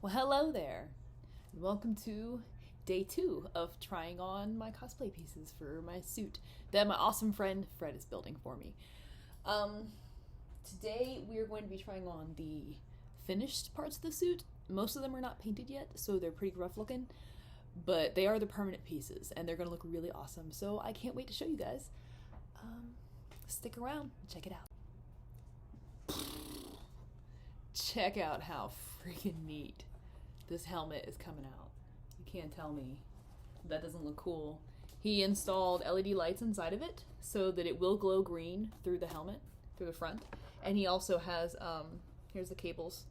Well, hello there. Welcome to day 2 of trying on my cosplay pieces for my suit that my awesome friend Fred is building for me. Today we are going to be trying on the finished parts of the suit. Most of them are not painted yet, so they're pretty rough looking, but they are the permanent pieces and they're going to look really awesome. So I can't wait to show you guys. Stick around, check it out. Check out how freaking neat this helmet is coming out. You can't tell me that doesn't look cool. He installed LED lights inside of it so that it will glow green through the helmet, through the front. And he also has, here's the cables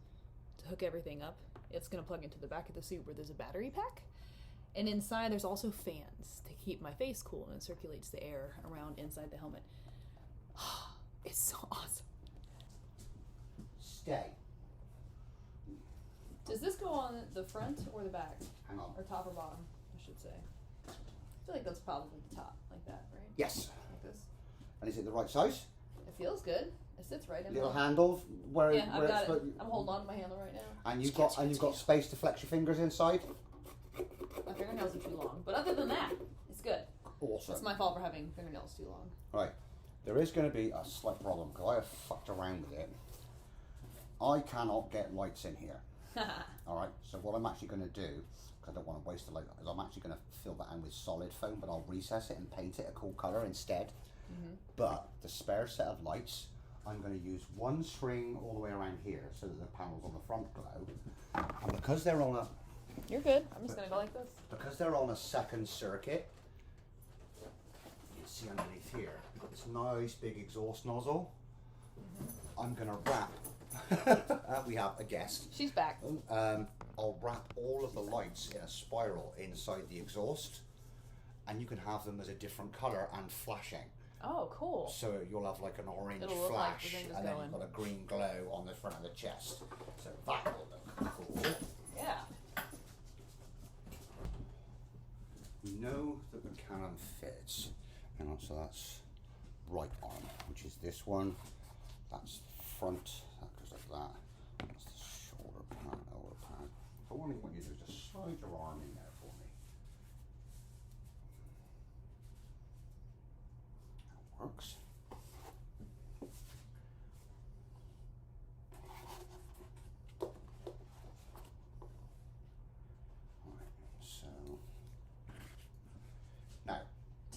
to hook everything up. It's going to plug into the back of the suit where there's a battery pack. And inside there's also fans to keep my face cool, and it circulates the air around inside the helmet. It's so awesome. Stay. Does this go on the front or the back? Hang on. Or top or bottom, I should say. I feel like that's probably the top, like that, right? Yes. Like this. And is it the right size? It feels good. It sits right in Little my handle where Yeah, I've where got it's it. I'm holding on to my handle right now. and you've got space to flex your fingers inside. My fingernails are too long, but other than that, it's good. Awesome. It's my fault for having fingernails too long. Right. There is going to be a slight problem because I have fucked around with it. I cannot get lights in here. Alright, so what I'm actually going to do, because I don't want to waste the light, is I'm actually going to fill that in with solid foam, but I'll recess it and paint it a cool colour instead. But the spare set of lights, I'm going to use one string all the way around here so that the panels on the front glow. And because they're on a You're good. I'm just gonna go like this. because they're on a second circuit, you can see underneath here, we've got this nice big exhaust nozzle. I'm going to wrap, we have a guest. She's back. I'll wrap all of the lights in a spiral inside the exhaust, and you can have them as a different colour and flashing. Oh, cool. So you'll have like an orange It'll look like flash, the thing is and then going. you've got a green glow on the front of the chest. So that will look cool. Yeah. We know that the cannon fits. Hang on, so that's right arm, which is this one. That's the front, that goes like that. That's the shoulder pad, lower pad. But what I want you to do is just slide your arm in there for me. That works. Alright, so now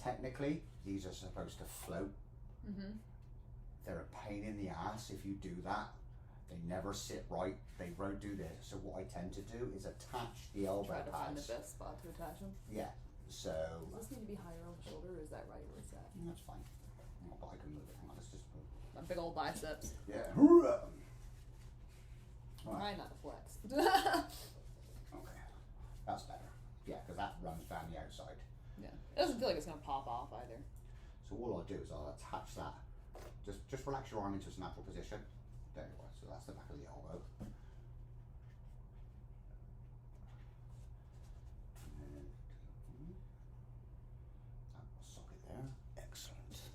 technically these are supposed to float. They're a pain in the ass if you do that. They never sit right. They won't do this. So what I tend to do is attach the elbow Try to find the pads. best spot to attach them. Yeah. So Does this need to be higher on the shoulder, or is that right, or is that? that's fine. Oh, but I can move it. Hang on, let's just move. My big old biceps. Yeah. Try not to flex. Okay. That's better. Yeah, because that runs down the outside. Yeah. It doesn't feel like it's gonna pop off either. So all I'll do is I'll attach that. Just relax your arm into its natural position. There you are. So that's the back of the elbow. And then that socket there. Excellent.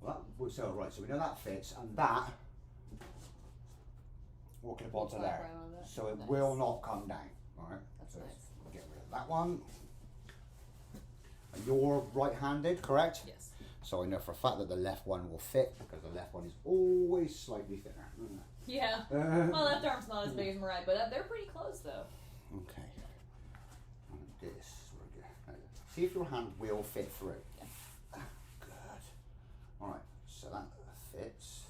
Well, so right, so we know that fits, and that we'll clip onto Slap there, right on that. so it Nice. will not come down. All right, That's so nice. we'll get rid of that one. And you're right-handed, correct? Yes. So I know for a fact that the left one will fit because the left one is always slightly thinner. Yeah. My left arm's not as big as my right, but they're pretty close though. Okay. And this, we're good. Now, see if your hand will fit through. Yeah. Ah, good. All right. So that fits.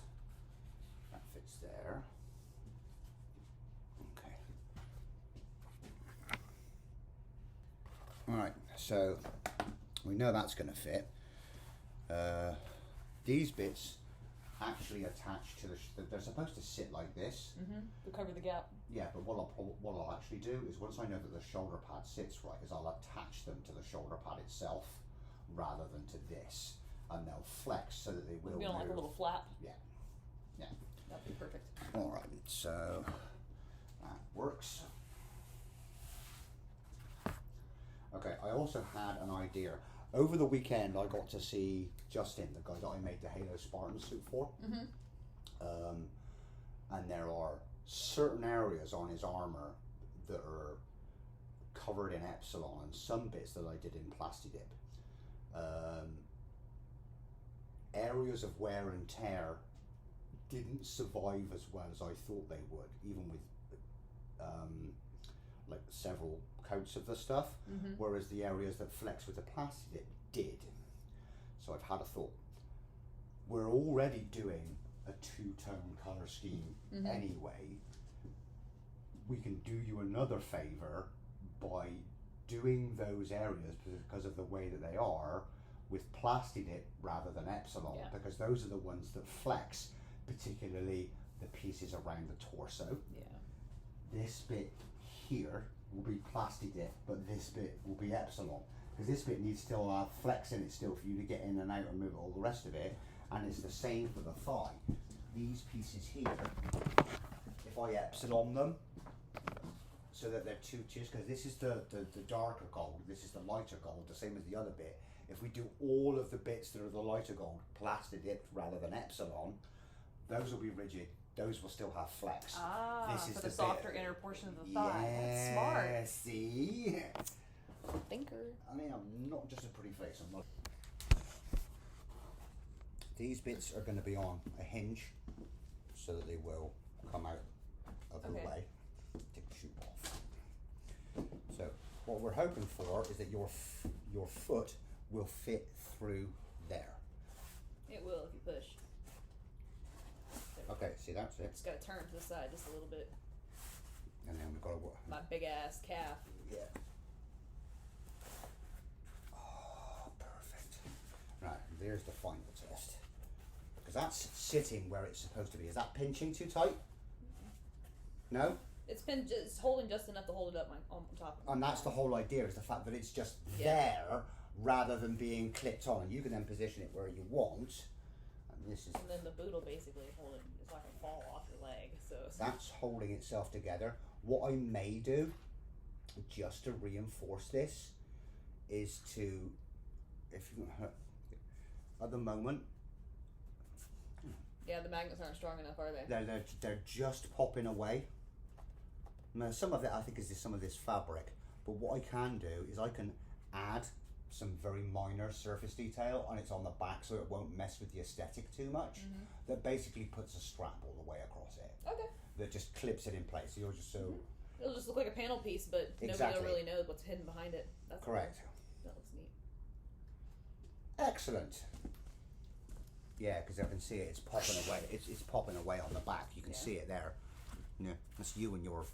That fits there. Okay. All right. So we know that's going to fit. These bits actually attach to they're supposed to sit like this. To cover the gap. Yeah, but what I'll actually do is once I know that the shoulder pad sits right, is I'll attach them to the shoulder pad itself rather than to this, and they'll flex so that they will You know, like a move. little flap. Yeah, yeah. That'd be perfect. All right, so that works. Okay, I also had an idea. over the weekend I got to see Justin, the guy that I made the Halo Spartan suit for. And there are certain areas on his armor that are covered in Epsilon, and some bits that I did in Plastidip. Areas of wear and tear didn't survive as well as I thought they would, even with like several coats of the stuff, whereas the areas that flex with the Plastidip did. So I've had a thought. We're already doing a two-tone color scheme anyway. We can do you another favor by doing those areas, because of the way that they are, with Plastidip rather than Epsilon, because those are the ones that flex, particularly the pieces around the torso. This bit here will be Plastidip, but this bit will be Epsilon, because this bit needs still have flex in it still for you to get in and out and move all the rest of it. And it's the same for the thigh. These pieces here, if I Epsilon them so that they're two tiers, because this is the darker gold, this is the lighter gold, the same as the other bit. If we do all of the bits that are the lighter gold Plastidip rather than Epsilon, those will be rigid. Those will still have flex. This is for the softer inner portion of the thigh. That's smart. See? Thinker. I mean, I'm not just a pretty face. I'm not. These bits are going to be on a hinge, so that they will come out of the way. Take the shoe off. So what we're hoping for is that your foot will fit through there. It will if you push. Okay, see, that's it. Just got to turn to the side just a little bit. And then we've got to... My big ass calf. Yeah. Oh, perfect. Right, there's the final test. Because that's sitting where it's supposed to be. Is that pinching too tight? No? It's holding just enough to hold it up on top of it. And that's the whole idea, is the fact that it's just there rather than being clipped on. And you can then position it where you want. And this is... And then the boot will basically hold it. It's not going to fall off your leg. So that's holding itself together. What I may do, just to reinforce this, is to, if you at the moment... Yeah, the magnets aren't strong enough, are they? They're just popping away. Now, some of it, I think, is some of this fabric. But what I can do is I can add some very minor surface detail, and it's on the back, so it won't mess with the aesthetic too much. That basically puts a strap all the way across it. Okay. That just clips it in place. So you're just so... It'll just look like a panel piece, but nobody will really know what's hidden behind it. That's correct. Cool. That looks neat. Excellent. Yeah, because I can see it. It's popping away. It's popping away on the back. You can see it there. Yeah, that's you and your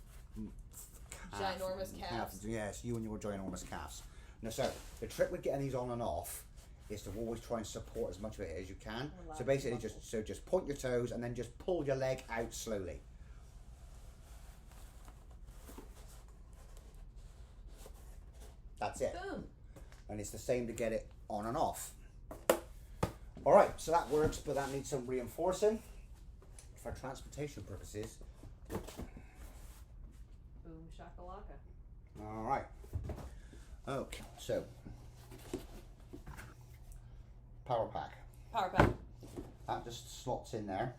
ginormous calves. Yeah, it's you and your ginormous calves. Now, so the trick with getting these on and off is to always try and support as much of it as you can. So basically, just point your toes and then just pull your leg out slowly. That's it. Boom. And it's the same to get it on and off. All right, so that works, but that needs some reinforcing for transportation purposes. Boom shakalaka. All right. Okay, so power pack. Power pack. That just slots in there.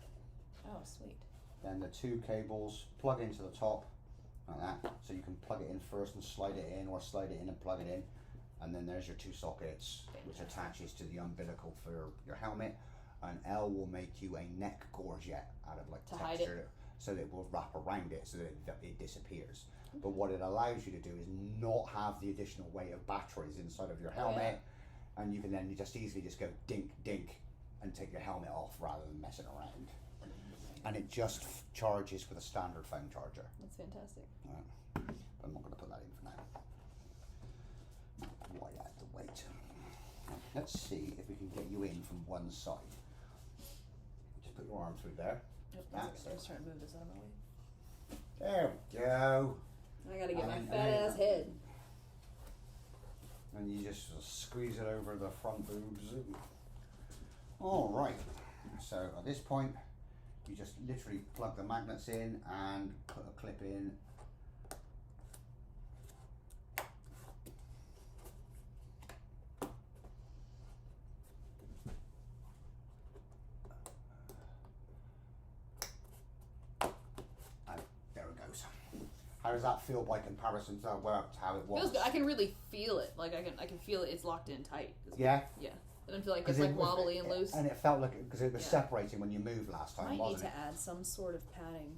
Oh, sweet. Then the two cables plug into the top, like that. So you can plug it in first and slide it in, or slide it in and plug it in. And then there's your two sockets, which attaches to the umbilical for your helmet. And L will make you a neck gorget out of like texture, so that it will wrap around it so that it disappears. But what it allows you to do is not have the additional weight of batteries inside of your helmet, and you can then just easily just go dink dink and take your helmet off rather than messing around. And it just charges with a standard phone charger. That's fantastic. Right. But I'm not going to put that in for now. Why add the weight? Let's see if we can get you in from one side. Just put your arm through there. Yep, I was trying to move this out of my way. There we go. I gotta get my fat ass head. And you just squeeze it over the front boobs. All right. So at this point, you just literally plug the magnets in and put a clip in. How does that feel by comparison to how it was? Feels good. I can really feel it. Like I can feel it. It's locked in tight. Yeah. Yeah. I don't feel like it's like wobbly and loose. And it felt like because it was separating when you moved last time, Might wasn't need it? to add some sort of padding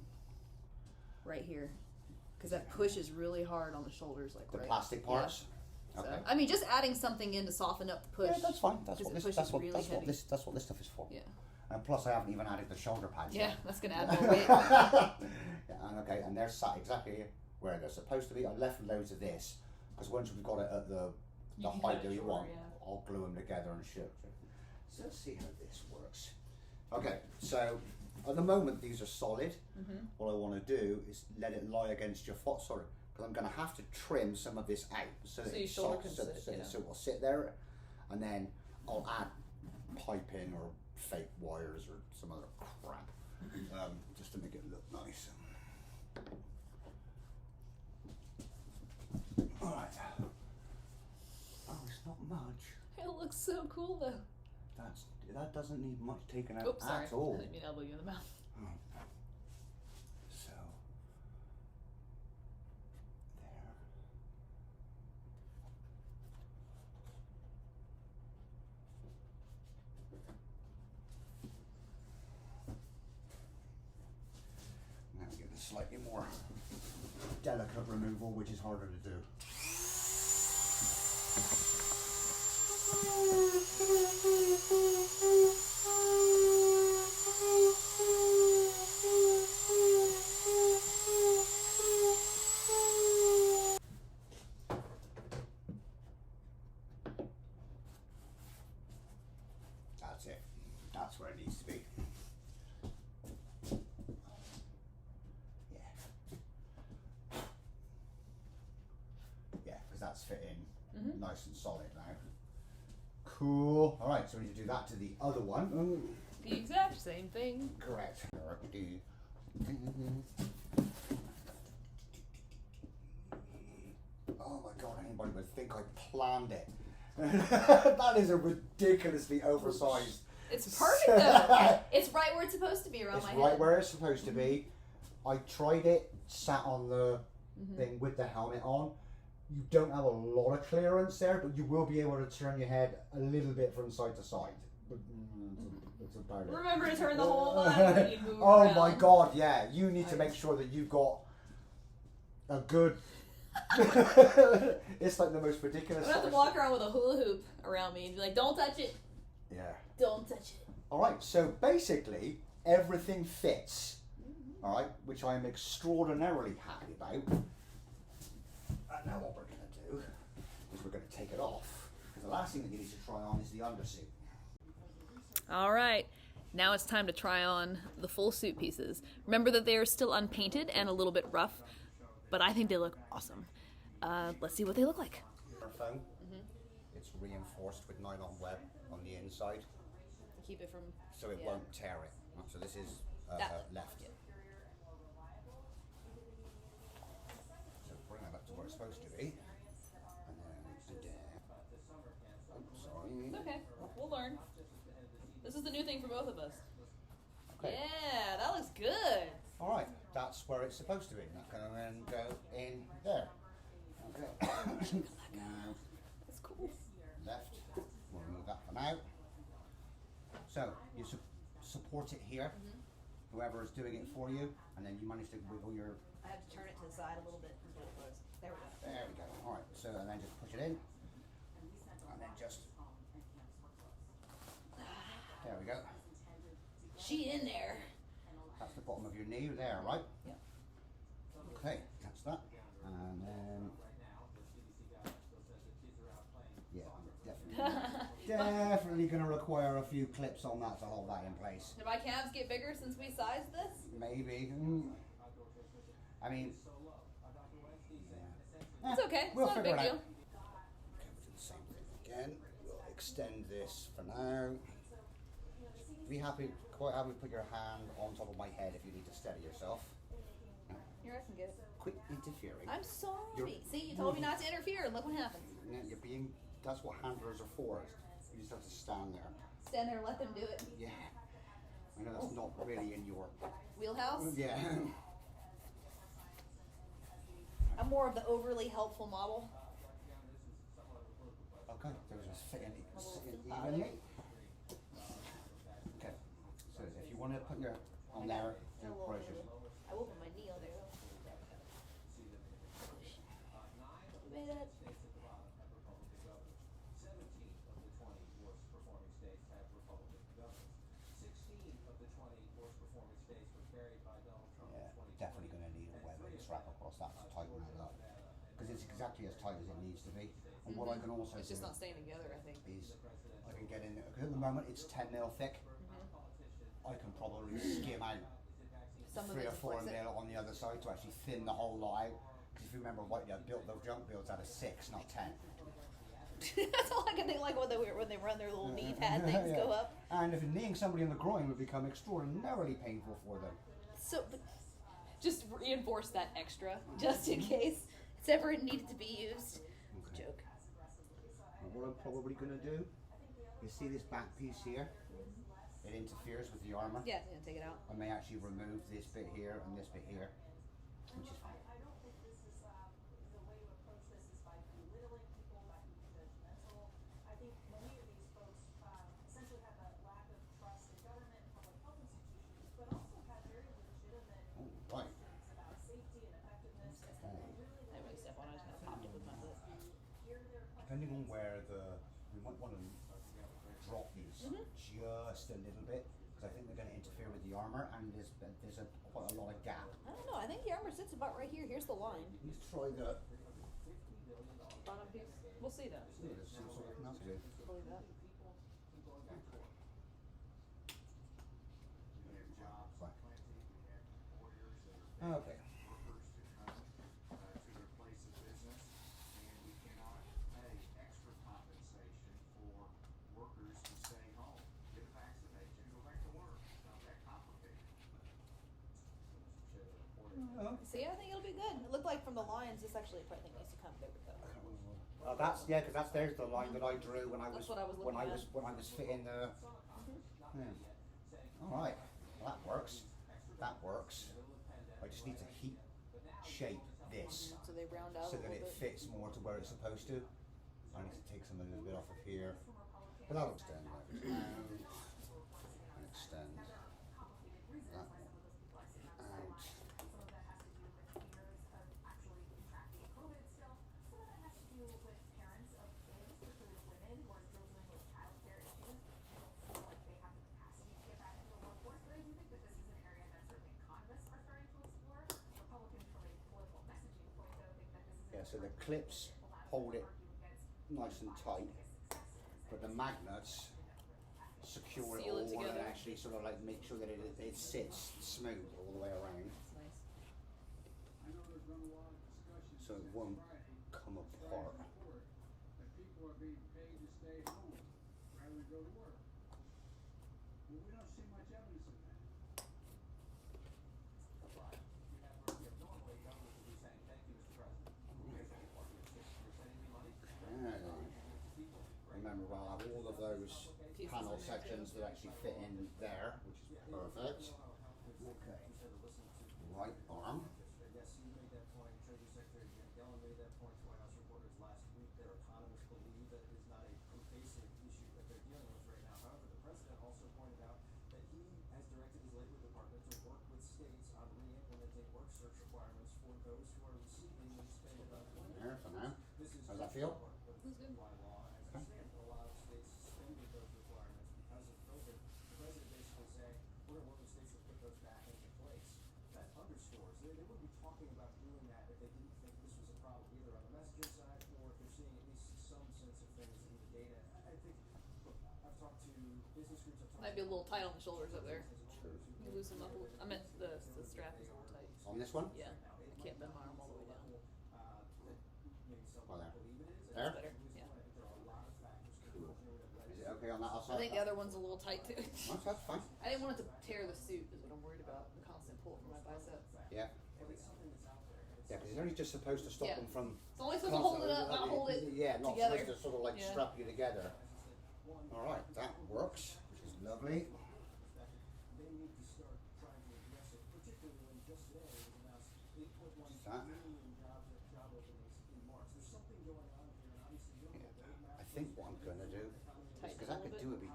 right here, because that pushes really hard on the shoulders, like The plastic parts. Yeah. Okay. So, I mean, just adding something in to soften up the push. Yeah, that's fine. That's what this stuff is for. Yeah. And plus, I haven't even added the shoulder pads. Yeah, yet. that's gonna add more weight. Yeah, and okay, and they're sat exactly where they're supposed to be. I left loads of this because once we've got it at the height that we want, I'll glue them together and shit. So let's see how this works. Okay, so at the moment these are solid. Mm-hmm. What I want to do is let it lie against your foot, because I'm going to have to trim some of this out so that your shoulder can sit, so it will sit there, and then I'll add piping or fake wires or some other crap just to make it look nice. All right. Oh, it's not much. It looks so cool though. That doesn't need much taken out Sorry. at all. I didn't mean to elbow you in the mouth. So there. Now we get the slightly more delicate removal, which is harder to do. That's it. That's where it needs to be. Yeah. Yeah, because that's fitting nice and solid now. Cool. All right, so we need to do that to the other one. The exact same thing. Correct. Oh my god, anybody would think I planned it. That is a ridiculously oversized. It's perfect though. It's right where it's supposed to be around It's my right head. where it's supposed to be. I tried it, sat on the thing with the helmet on. You don't have a lot of clearance there, but you will be able to turn your head a little bit from side to side. But that's about it. Remember to turn the whole body when you move Oh around. my god, yeah. You need to make sure that you've got a good... It's like the most ridiculous... I'm gonna have to walk around with a hula hoop around me and be like, don't touch it. Yeah. Don't touch it. Alright, so basically, everything fits. Alright, which I am extraordinarily happy about. And now what we're going to do is we're going to take it off. Because the last thing that you need to try on is the undersuit. Alright, now it's time to try on the full suit pieces. Remember that they are still unpainted and a little bit rough, but I think they look awesome. Let's see what they look like. Foam. It's reinforced with nylon web on the inside. To keep it from... So it won't tear it. So this is left. Yeah. So bring that up to where it's supposed to be. And then sorry. It's okay. We'll learn. This is the new thing for both of us. Okay. Yeah, that looks good. Alright, that's where it's supposed to be. That can then go in there. Okay. Now, That's cool. left. We'll remove that for now. So, you support it here, whoever is doing it for you, and then you manage to wiggle your... I have to turn it to the side a little bit. There we go. There we go. Alright, so and then just push it in. And then just... There we go. She in there. That's the bottom of your knee there, right? Yep. Okay, that's that. And then... Yeah, definitely going to require a few clips on that to hold that in place. Did my calves get bigger since we sized this? Maybe. I mean... It's okay. We'll It's not a figure big it deal. out. Okay, we'll do the same thing again. We'll extend this for now. Be happy, quite happy to put your hand on top of my head if you need to steady yourself. Here, I can get it. Quit interfering. I'm sorry. You're- See, you told me not to interfere, and look what happens. Yeah, you're being... That's what handlers are for. You just have to stand there. Stand there and let them do it. Yeah. I know that's not really in your... Wheelhouse? Yeah. I'm more of the overly helpful model. Okay, those are fitting evenly. Okay, so if you want to put your on there, do braces. I will put my knee on there though. You made it. Yeah, definitely going to need a webbing strap across that to tighten that up. Because it's exactly as tight as it needs to be. And what I can also It's just not staying together, I think. is I can get in there. Because at the moment it's 10 mil thick. I can probably skim out Some 3 or 4 mil on the other side to actually thin the whole lot out. Because if you remember what they built those junk builds out of 6, not 10. That's all I can think, like when they run their little knee pad things go up. And if kneeing somebody in the groin would become extraordinarily painful for them. So, just reinforce that extra, just in case it's ever needed to be used. Okay. Joke. And what I'm probably going to do is see this back piece here. It interferes with the armour. Yeah, take it out. I may actually remove this bit here and this bit here, which is fine. Right. I really step on it, I just kind of popped it with my foot. Depending on where we might want to drop these just a little bit, because I think they're going to interfere with the armour, and there's quite a lot of gap. I don't know, I think the armor sits about right here. Here's the line. Let's try the. Bottom piece. We'll see that. Let's see what I can help you. Believe that. Okay. See, I think it'll be good. It looked like from the lines, this actually probably needs to come bigger though. That's because there's the line that I drew when I was That's what I was looking at. when I was fitting the. Yeah. All right, well, that works. That works. I just need to heat shape this So they round out so a that little it bit. fits more to where it's supposed to. I need to take some of this bit off of here, but that'll extend. And extend that one out. Yeah, so the clips hold it nice and tight, but the magnets secure Seal it it all and together. actually sort of like make sure that it sits smooth all the way around, That's nice. so it won't come apart. People are being paid to stay home rather than go to work. Well, we don't see much evidence of that. Remember, we'll have all of those panel sections that actually fit in there, which is perfect. Okay. Right arm. There for now. How's that feel? That's good. Might be a little tight on the shoulders up there. True. You loosen them up a little. I meant the strap is a little tight. On this one? Yeah, I can't bend my arm all the way down. Oh, there. That's There? better. Yeah. Cool. Is it okay on that I outside? think the other one's a little tight too. That's fine. I didn't want it to tear the suit. Is what I'm worried about. The constant pull from my bicep. Yeah. Yeah, because it's only just supposed to stop Yeah. them from. It's only supposed to hold it up, not hold it Yeah, not together. supposed to sort of like Yeah. strap you together. All right, that works, which is lovely. That.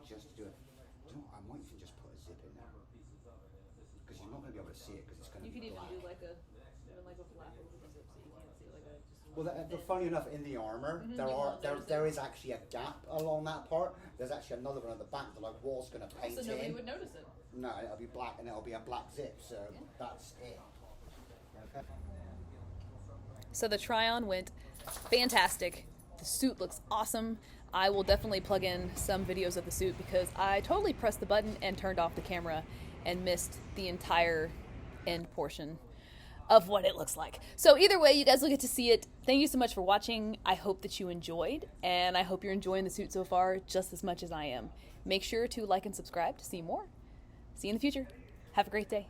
just do it. Do you know what? I might even just put a zip in there because you're not going to be able to see it because it's going to You could be even black. do like a flap over the zip so you can't see like a just. Well, funny enough, in the armor, there is actually a gap along that part. There's actually another one at the back that I was going to paint So nobody in. would notice it. No, it'll be black and it'll be a black zip. So that's it. Okay. So the try-on went fantastic. The suit looks awesome. I will definitely plug in some videos of the suit because I totally pressed the button and turned off the camera and missed the entire end portion of what it looks like. So either way, you guys will get to see it. Thank you so much for watching. I hope that you enjoyed, and I hope you're enjoying the suit so far just as much as I am. Make sure to like and subscribe to see more. See you in the future. Have a great day.